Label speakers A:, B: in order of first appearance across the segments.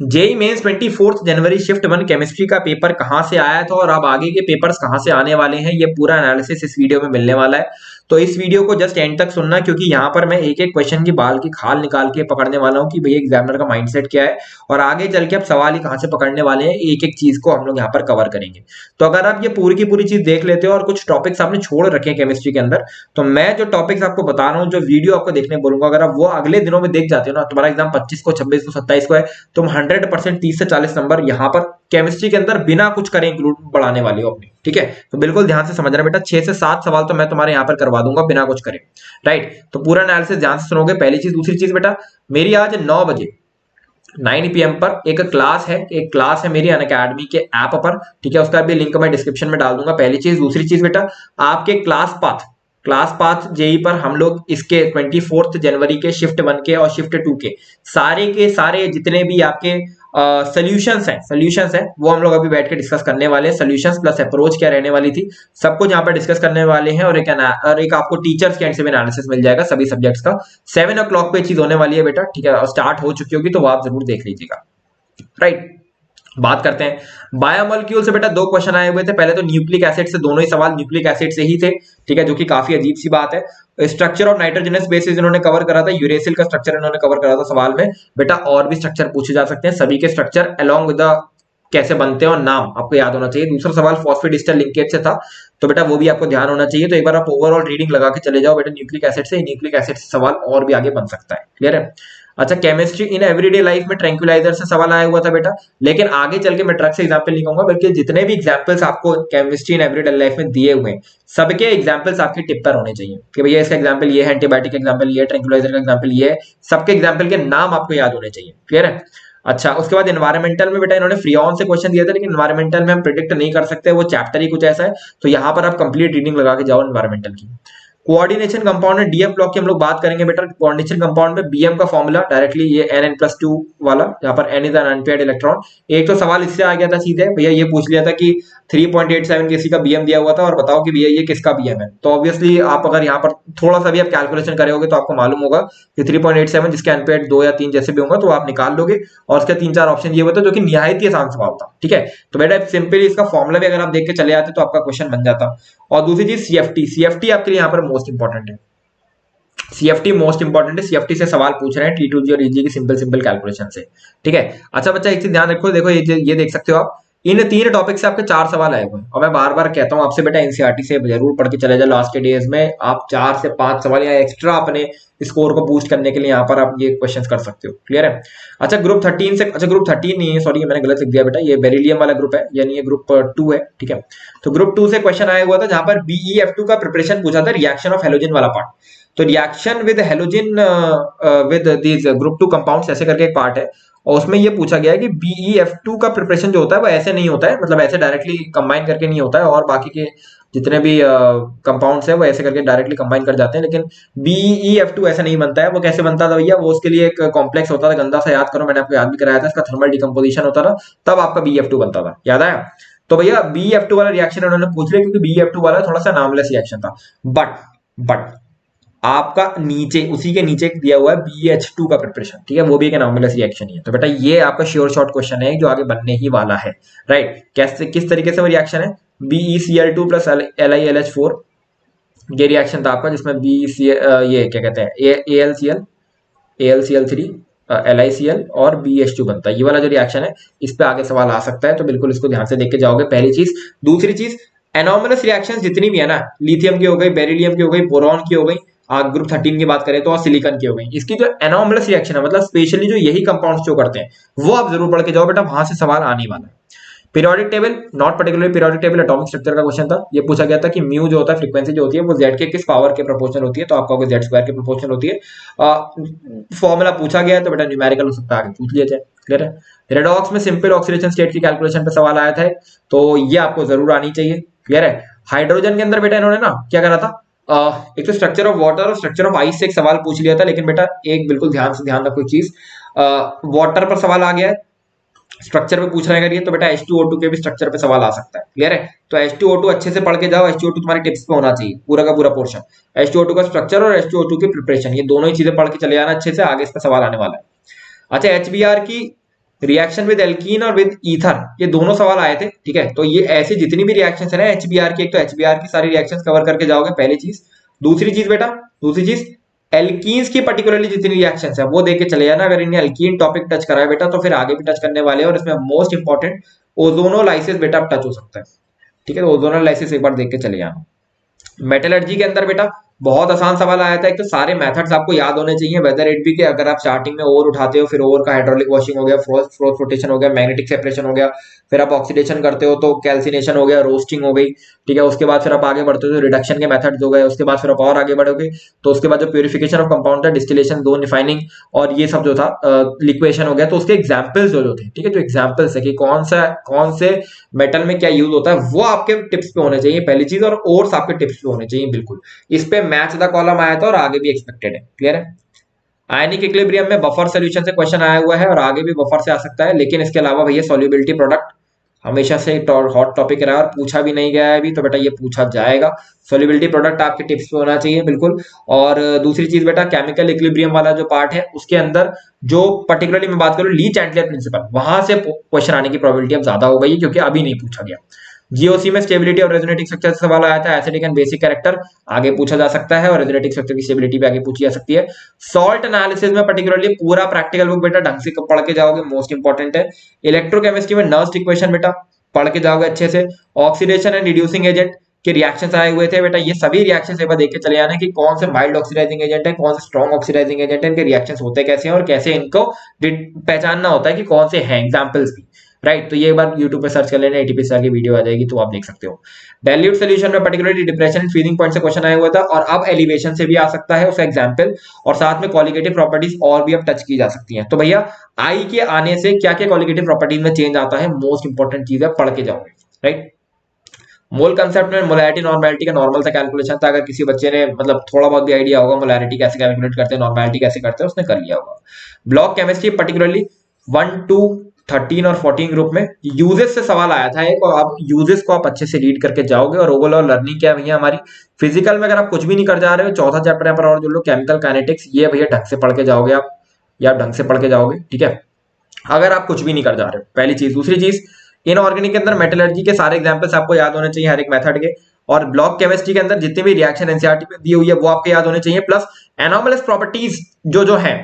A: JEE mains 24 जनवरी shift 1 chemistry का paper कहां से आया था और अब आगे के पेपर्स कहां से आने वाले हैं, ये पूरा एनालिसिस इस वीडियो में मिलने वाला है। तो इस वीडियो को जस्ट एंड तक सुनना, क्योंकि यहां पर मैं एक एक क्वेश्चन की बाल की खाल निकाल के पकड़ने वाला हूं कि भैया एग्जामिनर का माइंडसेट क्या है और आगे चल के अब सवाल ही कहां से पकड़ने वाले हैं, एक एक चीज को हम लोग यहाँ पर कवर करेंगे। तो अगर आप ये पूरी की पूरी चीज देख लेते हो और कुछ टॉपिक्स आपने छोड़ रखे हैं केमिस्ट्री के अंदर, तो मैं जो टॉपिक्स आपको बता रहा हूँ, जो वीडियो आपको देखने बोलूंगा, अगर आप वो अगले दिनों में देख जाते हो ना, तुम्हारा एग्जाम 25 को, 26 को, 27 को है, तुम 100% 30 से 40 नंबर यहाँ पर केमिस्ट्री के अंदर बिना कुछ करे इंक्लूड बढ़ाने वाली हो अपनी। ठीक है, तो बिल्कुल ध्यान से समझना बेटा, 6 से 7 सवाल तो मैं तुम्हारे यहाँ पर करवा दूंगा बिना कुछ करे। राइट, तो पूरा एनालिसिस ध्यान से सुनोगे। पहली चीज। दूसरी चीज बेटा, मेरी आज 9 बजे 9 PM पर एक क्लास है मेरी अनअकैडमी के ऐप पर। ठीक है, उसका भी लिंक मैं डिस्क्रिप्शन में डाल दूंगा। पहली चीज। दूसरी चीज बेटा, आपके क्लास पाथ जेई पर हम लोग इसके 24 जनवरी के शिफ्ट 1 के और शिफ्ट 2 के सारे जितने भी आपके सॉल्यूशंस हैं वो हम लोग अभी बैठ के डिस्कस करने वाले हैं। सॉल्यूशंस प्लस अप्रोच क्या रहने वाली थी, सब कुछ यहाँ पर डिस्कस करने वाले हैं। और एक आपको टीचर्स के एंड से भी एनालिसिस मिल जाएगा सभी सब्जेक्ट्स का। 7 o'clock पे चीज होने वाली है बेटा। ठीक है, और स्टार्ट हो चुकी होगी तो वो आप जरूर देख लीजिएगा। राइट, बात करते हैं बायोमोलिक्यूल से। बेटा 2 क्वेश्चन आए हुए थे। पहले तो न्यूक्लिक एसिड से, दोनों ही सवाल न्यूक्लिक एसिड से ही थे। ठीक है, जो कि काफी अजीब सी बात है। स्ट्रक्चर ऑफ नाइट्रोजनस बेसिस इन्होंने कवर करा था, यूरेसिल का स्ट्रक्चर इन्होंने कवर करा था सवाल में। बेटा और भी स्ट्रक्चर पूछे जा सकते हैं, सभी के स्ट्रक्चर अलॉन्ग विद द कैसे बनते हैं और नाम आपको याद होना चाहिए। दूसरा सवाल फॉस्फेडिस्टर लिंकेज से था, तो बेटा वो भी आपको ध्यान होना चाहिए। तो एक बार आप ओवरऑल रीडिंग लगा के चले जाओ बेटा। न्यूक्लिक एसिड से सवाल और भी आगे बन सकता है। क्लियर है। अच्छा, केमिस्ट्री इन एवरीडे लाइफ में ट्रैंक्विलाइजर से सवाल आया हुआ था बेटा, लेकिन आगे चल के मैं ड्रग से एग्जांपल नहीं कहूंगा, बल्कि जितने भी एग्जांपल्स आपको केमिस्ट्री इन एवरीडे लाइफ में दिए हुए हैं, सबके एग्जांपल्स आपके टिप पर होने चाहिए कि भैया इसका एग्जांपल ये है, एंटीबायोटिक का एग्जांपल ये है, ट्रैंक्विलाइजर का एग्जांपल ये है। सबके एग्जांपल के नाम आपको याद होने चाहिए। क्लियर है। अच्छा, उसके बाद एनवायरमेंटल में बेटा इन्होंने फ्रीऑन से क्वेश्चन दिया था, लेकिन एनवायरमेंटल में हम प्रिडिक्ट नहीं कर सकते, वो चैप्टर ही कुछ ऐसा है। तो यहाँ पर आप कंप्लीट रीडिंग लगा के जाओ एनवायरमेंटल की। कोऑर्डिनेशन कंपाउंड में डीएफ ब्लॉक की हम लोग बात करेंगे बेटा। कोऑर्डिनेशन कंपाउंड में बीएम का फॉर्मूला डायरेक्टली ये Nn+2 वाला, यहाँ पर N is an unpaired electron. एक तो सवाल इससे आ गया था सीधे, भैया ये पूछ लिया था कि 3.87 किसी का बीएम दिया हुआ था और बताओ कि भैया ये किसका बीएम है। तो ऑब्वियसली आप अगर यहाँ पर थोड़ा सा भी आप कैलकुलेशन करोगे तो आपको मालूम होगा कि 3.87 जिसके अनपेयर्ड 2 या 3 जैसे भी होंगे तो आप निकाल लोगे। और उसके 3-4 ऑप्शन ये होता है, जो कि निहायत ही आसान सवाल था। ठीक है, तो बेटा सिंपली इसका फॉर्मूला भी अगर आप देख के चले आते तो आपका क्वेश्चन बन जाता। और दूसरी चीज सीएफटी आपके लिए यहाँ पर मोस्ट इंपॉर्टेंट है। सीएफटी मोस्ट इंपॉर्टेंट है। सीएफटी से सवाल पूछ रहे हैं T2G और EG की सिंपल कैलकुलेशन से। ठीक है। अच्छा बच्चा, एक चीज ध्यान रखो, देखो ये देख सकते हो आप, इन 3 टॉपिक से आपके 4 सवाल आए हुए हैं। और मैं बार बार कहता हूं आपसे बेटा, एनसीईआरटी से जरूर पढ़ के चले जाओ। लास्ट के डेज में आप 4 से 5 सवाल या एक्स्ट्रा अपने स्कोर को बूस्ट करने के लिए यहाँ पर आप ये क्वेश्चंस कर सकते हो। क्लियर है। अच्छा, ग्रुप 13 नहीं है, सॉरी मैंने गलत लिख दिया बेटा, ये बेरिलियम वाला ग्रुप है, यानी ये ग्रुप 2 है। ठीक है, तो ग्रुप 2 से क्वेश्चन आया हुआ था, जहां पर BeF2 का प्रिपरेशन पूछा था, रिएक्शन ऑफ हेलोजन वाला पार्ट। तो reaction with halogen with these group 2 compounds ऐसे करके एक पार्ट है, और उसमें ये पूछा गया है कि BeF2 का प्रिपरेशन जो होता है वो ऐसे नहीं होता है, मतलब ऐसे डायरेक्टली कंबाइन करके नहीं होता है, और बाकी के जितने भी कंपाउंड्स है वो ऐसे करके डायरेक्टली कंबाइन कर जाते हैं, लेकिन BeF2 ऐसा नहीं बनता है। वो कैसे बनता था भैया, वो उसके लिए एक कॉम्प्लेक्स होता था, गंदा सा, याद करो मैंने आपको याद भी कराया था, इसका थर्मल डिकम्पोजिशन होता था, तब आपका BeF2 बनता था, याद आया। तो भैया BeF2 वाला रिएक्शन उन्होंने पूछ लिया, क्योंकि BeF2 वाला थोड़ा सा नामलेस रिएक्शन था। बट आपका नीचे, उसी के नीचे दिया हुआ है BH2 का प्रिपरेशन। ठीक है, वो भी एक एनॉमलस रिएक्शन ही है। तो बेटा ये आपका श्योर शॉर्ट क्वेश्चन है जो आगे बनने ही वाला है। राइट, कैसे, किस तरीके से वो रिएक्शन है, BeCl2 प्लस LiLH4, ये रिएक्शन था आपका, जिसमें ये क्या कहते हैं, AlCl3 LiCl और BH2 बनता है। ये वाला जो रिएक्शन है, इस पे आगे सवाल आ सकता है, तो बिल्कुल इसको ध्यान से देख के जाओगे, पहली चीज। दूसरी चीज, एनॉमलस रिएक्शंस जितनी भी है ना, लिथियम की हो गई, बेरिलियम की हो गई, बोरॉन की हो गई, ग्रुप 13 की बात करें तो, और सिलिकॉन की हो गई, इसकी जो एनॉमलस रिएक्शन है, मतलब स्पेशली जो यही कंपाउंड्स जो करते हैं, वो आप जरूर पढ़ के जाओ बेटा, वहां से सवाल आने वाला है। Periodic table, not particular periodic table, atomic structure का क्वेश्चन था। ये पूछा गया था कि म्यू जो होता है, फ्रीक्वेंसी जो होती है, वो जेड के किस पावर के प्रोपोर्शनल होती है, तो आपका जेड स्क्वायर के प्रोपोर्शनल होती है। फॉर्मूला पूछा गया है, तो बेटा न्यूमेरिकल हो सकता है, आगे पूछ लिया जाए। क्लियर है। रेडॉक्स में सिंपल ऑक्सीडेशन स्टेट की कैलकुलेशन पे सवाल आया था, तो ये आपको जरूर आनी चाहिए। क्लियर है। हाइड्रोजन के अंदर बेटा इन्होंने ना क्या करा था, एक तो स्ट्रक्चर ऑफ वाटर और स्ट्रक्चर ऑफ आइस से एक सवाल पूछ लिया था, लेकिन बेटा एक बिल्कुल ध्यान रखो चीज, वाटर पर सवाल आ गया है, स्ट्रक्चर पे पूछ रहे हैं, तो बेटा H2O2 के भी स्ट्रक्चर पे सवाल आ सकता है। क्लियर है। तो H2O2 अच्छे से पढ़ के जाओ, H2O2 तुम्हारी टिप्स पे होना चाहिए, पूरा का पूरा पोर्शन, H2O2 का स्ट्रक्चर और H2O2 की प्रिपरेशन, ये दोनों ही चीजें पढ़ के चले आना अच्छे से, आगे इस पे सवाल आने वाला है। अच्छा, HBr की रिएक्शन विद एल्कीन और विद ईथर, ये दोनों सवाल आए थे, ठीक है। तो ये ऐसे जितनी भी रिएक्शंस है ना एचबीआर की, एक तो एचबीआर की सारी रिएक्शंस कवर करके जाओगे, पहली चीज। दूसरी चीज बेटा, दूसरी चीज एल्कीन्स की पर्टिकुलरली जितनी रिएक्शंस है वो देख के चले जाना। अगर इन्हें एल्कीन टॉपिक टच करा है बेटा तो फिर आगे भी टच करने वाले हैं, और इसमें मोस्ट इंपॉर्टेंट ओजोनोलाइसिस बेटा टच हो सकता है, ठीक है। तो ओजोनोलाइसिस एक बार देख के चले जाना। मेटलर्जी के अंदर बेटा बहुत आसान सवाल आया था। एक तो सारे मेथड्स आपको याद होने चाहिए, वेदर इट बी के अगर आप स्टार्टिंग में ओवर उठाते हो, फिर ओवर का हाइड्रोलिक वॉशिंग हो गया, फ्रोथ रोटेशन हो गया, मैग्नेटिक सेपरेशन हो गया, फिर आप ऑक्सीडेशन करते हो तो कैल्सिनेशन हो गया, रोस्टिंग हो गई, ठीक है। उसके बाद फिर आप आगे बढ़ते हो तो रिडक्शन के मेथड्स हो गए, उसके बाद फिर आप और आगे बढ़ोगे तो उसके बाद जो प्यूरिफिकेशन ऑफ कंपाउंड था, डिस्टिलेशन, दो रिफाइनिंग और ये सब जो था लिक्वेशन हो गया। तो उसके एग्जाम्पल्स जो थे, ठीक है, जो एग्जाम्पल्स है कि कौन से मेटल में क्या यूज होता है वो आपके टिप्स पे होने चाहिए पहली चीज, और ओर्स आपके टिप्स पे होने चाहिए बिल्कुल। इस पे मैच द कॉलम आया था और आगे भी एक्सपेक्टेड है, क्लियर है। आयनिक इक्विलिब्रियम में बफर सॉल्यूशन से क्वेश्चन आया हुआ है और आगे भी बफर से आ सकता है, लेकिन इसके अलावा भैया सॉल्युबिलिटी प्रोडक्ट हमेशा से हॉट टॉपिक रहा और पूछा भी नहीं गया है अभी, तो बेटा ये पूछा जाएगा। सॉल्युबिलिटी प्रोडक्ट आपके टिप्स पे होना चाहिए बिल्कुल। और दूसरी चीज बेटा केमिकल इक्विलिब्रियम वाला जो पार्ट है उसके अंदर जो पर्टिकुलरली मैं बात करूं ली चैंडलर प्रिंसिपल, वहां से क्वेश्चन आने की प्रोबेबिलिटी अब ज्यादा हो गई है क्योंकि अभी नहीं पूछा गया। जीओसी में स्टेबिलिटी और रेजोनेटिक स्ट्रक्चर से सवाल आया था, एसिडिक एंड बेसिक कैरेक्टर आगे पूछा जा सकता है और रेजोनेटिक स्ट्रक्चर की स्टेबिलिटी भी आगे पूछी जा सकती है। सॉल्ट एनालिसिस में पर्टिकुलरली पूरा प्रैक्टिकल बुक बेटा ढंग से पढ़ के जाओगे, मोस्ट इंपॉर्टेंट है। इलेक्ट्रोकेमिस्ट्री में नर्स्ट इक्वेशन बेटा पढ़ के जाओगे अच्छे से। ऑक्सीडेशन एंड रिड्यूसिंग एजेंट के रिएक्शंस आए हुए थे बेटा, ये सभी रिएक्शंस एक बार देख के चले जाना कि कौन से माइल्ड ऑक्सीडाइजिंग एजेंट है, कौन से स्ट्रॉन्ग ऑक्सीडाइजिंग एजेंट है, इनके रिएक्शंस होते कैसे हैं और कैसे इनको पहचानना होता है कि कौन से हैं, एग्जांपल्स भी, राइट। तो ये एक बार YouTube पे सर्च कर लेना, एटीपी सर की वीडियो आ जाएगी तो आप देख सकते हो। डाइल्यूट सॉल्यूशन में particularly depression and freezing point से क्वेश्चन आया हुआ था और अब एलिवेशन से भी आ सकता है उसका एग्जांपल, और साथ में क्वालिटेटिव प्रॉपर्टीज और भी अब टच की जा सकती हैं। तो भैया आई के आने से क्या क्या क्वालिटेटिव प्रॉपर्टीज में चेंज आता है, मोस्ट इंपॉर्टेंट चीज है, पढ़ के जाओगे, राइट। मोल कंसेप्ट में मोलैरिटी नॉर्मेलिटी का नॉर्मल सा कैलकुलेशन था, अगर किसी बच्चे ने मतलब थोड़ा बहुत भी आइडिया होगा मोलैरिटी कैसे कैलकुलेट करते हैं, नॉर्मेलिटी कैसे करते हैं, उसने कर लिया होगा। ब्लॉक केमिस्ट्री पर्टिकुलरली 1 2 13 और 14 ग्रुप में यूजेस से सवाल आया था एक, और आप यूजेस को आप अच्छे से रीड करके जाओगे। और ओवरऑल लर्निंग क्या है भैया हमारी, फिजिकल में अगर आप कुछ भी नहीं कर जा रहे हो, चौथा चैप्टर यहाँ पर और जो लोग केमिकल काइनेटिक्स, ये भैया ढंग से पढ़ के जाओगे आप, या ढंग से पढ़ के जाओगे, ठीक है, अगर आप कुछ भी नहीं कर जा रहे हो, पहली चीज। दूसरी चीज, इनऑर्गेनिक के अंदर मेटलर्जी के सारे एग्जांपल्स आपको याद होने चाहिए हर एक मेथड के, और ब्लॉक केमिस्ट्री के अंदर जितनी भी रिएक्शन एनसीईआरटी में दी हुई है वो आपके याद होने चाहिए, प्लस एनोमलस प्रॉपर्टीज जो है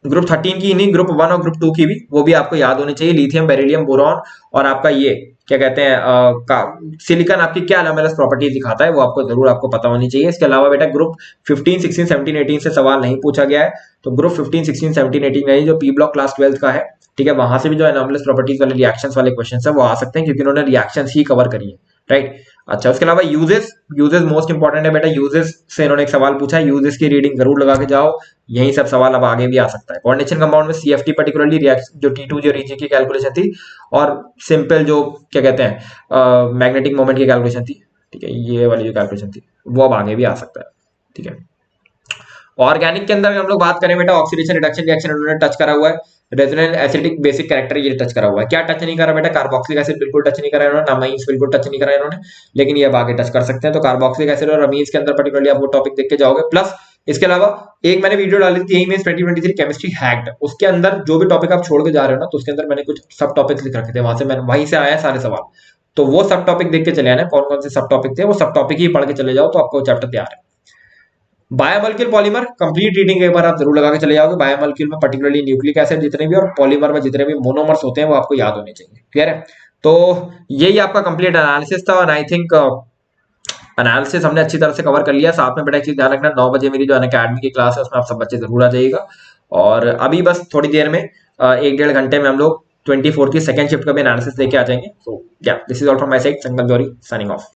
A: ग्रुप 13 की, नहीं ग्रुप 1 और ग्रुप 2 की भी, वो भी आपको याद होनी चाहिए। लिथियम, बेरिलियम, बोरॉन और आपका ये क्या कहते हैं सिलिकॉन आपकी क्या एनोमलस प्रॉपर्टीज दिखाता है वो आपको जरूर आपको पता होनी चाहिए। इसके अलावा बेटा ग्रुप 15 16 17 18 से सवाल नहीं पूछा गया है, तो ग्रुप 15 16 17 18 में जो पी ब्लॉक क्लास 12 का है, ठीक है, वहां से भी जो एनोमलस प्रॉपर्टीज वाले रिएक्शंस वाले क्वेश्चन है वो आ सकते हैं क्योंकि उन्होंने रिएक्शंस ही कवर करी है, राइट। अच्छा, उसके अलावा यूजेस मोस्ट इंपॉर्टेंट है बेटा, यूजेस से इन्होंने एक सवाल पूछा है, यूजेस की रीडिंग जरूर लगा के जाओ, यही सब सवाल अब आगे भी आ सकता है। कोऑर्डिनेशन कंपाउंड में सीएफटी पर्टिकुलरली रिएक्शन जो T2 जो रीजी की कैलकुलेशन थी, और सिंपल जो क्या कहते हैं मैग्नेटिक मोमेंट की कैलकुलेशन थी, ठीक है, ये वाली जो कैलकुलेशन थी वो अब आगे भी आ सकता है, ठीक है। ऑर्गेनिक के अंदर हम लोग बात करें बेटा, ऑक्सीडेशन रिडक्शन रिएक्शन उन्होंने टच करा हुआ है, रेजोनेंट एसिडिक बेसिक कैरेक्टर ये टच करा हुआ है। क्या टच नहीं करा बेटा, कार्बोक्सिलिक एसिड बिल्कुल टच नहीं करा इन्होंने, अमीन्स बिल्कुल टच नहीं करा इन्होंने, लेकिन ये अब आगे टच कर सकते हैं। तो कार्बोक्सिलिक एसिड और अमीन्स के अंदर पर्टिकुलरली आप वो टॉपिक देख के जाओगे। प्लस इसके अलावा एक मैंने वीडियो डाली थी यही में 2023 केमिस्ट्री हैक्ड, उसके अंदर जो भी टॉपिक आप छोड़ के जा रहे हो ना, तो उसके अंदर मैंने कुछ सब टॉपिक्स लिख रखे थे, वहां से मैंने वहीं से आया सारे सवाल, तो वो सब टॉपिक देख के चले आना, कौन कौन से सब टॉपिक थे वो सब टॉपिक ही पढ़ के चले जाओ तो आपको चैप्टर तैयार है। बायोमोलिक्यूल पॉलीमर कंप्लीट रीडिंग एक बार आप जरूर लगा के चले जाओगे। बायोमोलिक्यूल में पर्टिकुलरली न्यूक्लिक एसिड जितने भी और पॉलीमर में जितने भी मोनोमर्स होते हैं वो आपको याद होने चाहिए, क्लियर है। तो यही आपका कंप्लीट एनालिसिस था, और आई थिंक एनालिसिस हमने अच्छी तरह से कवर कर लिया। साथ में बड़ा एक चीज ध्यान रखना, 9 बजे मेरी जो अकेडमी की क्लास है उसमें आप सब बच्चे जरूर आ जाइएगा। और अभी बस थोड़ी देर में 1-1.5 घंटे में हम लोग 24 की सेकंड शिफ्ट का भी एनालिसिस लेके आ जाएंगे। सो या this is all from my side, Sangam Jauhari signing of.